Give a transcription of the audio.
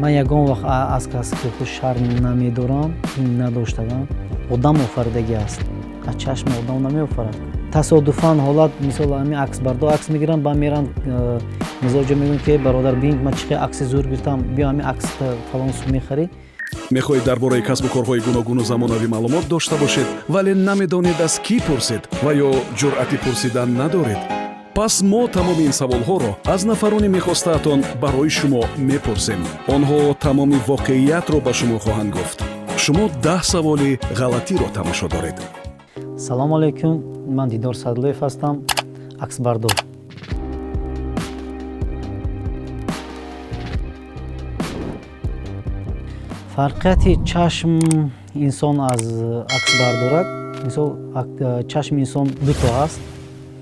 من یگان وقت از کسی که خود شرم نمیدارم این نداشتم آدم آفریدگی است از چشم آدم نمیآفرد تصادفاً حالت مثال همین عکس بردار عکس میگیرن با میرن مزاج میگن که برادر ببین من چقدر عکس زور گرفتم بیا همین عکس فلان سو میخری мехоҳед дар бораи касбу корҳои гуногуну замонавӣ маълумот дошта бошед вале намедонед аз кӣ пурсед ва ё ҷуръати пурсидан надоред пас мо тамоми ин саволҳоро аз нафарони мехостаатон барои шумо мепурсем онҳо тамоми воқеиятро ба шумо хоҳанд гуфт шумо 10 саволи ғалатиро тамошо доред. салом алайкум ман Дидор Садлоев ҳастам аксбардор фарқияти чашм инсон аз аксбардорак мисол чашми инсон дуто аст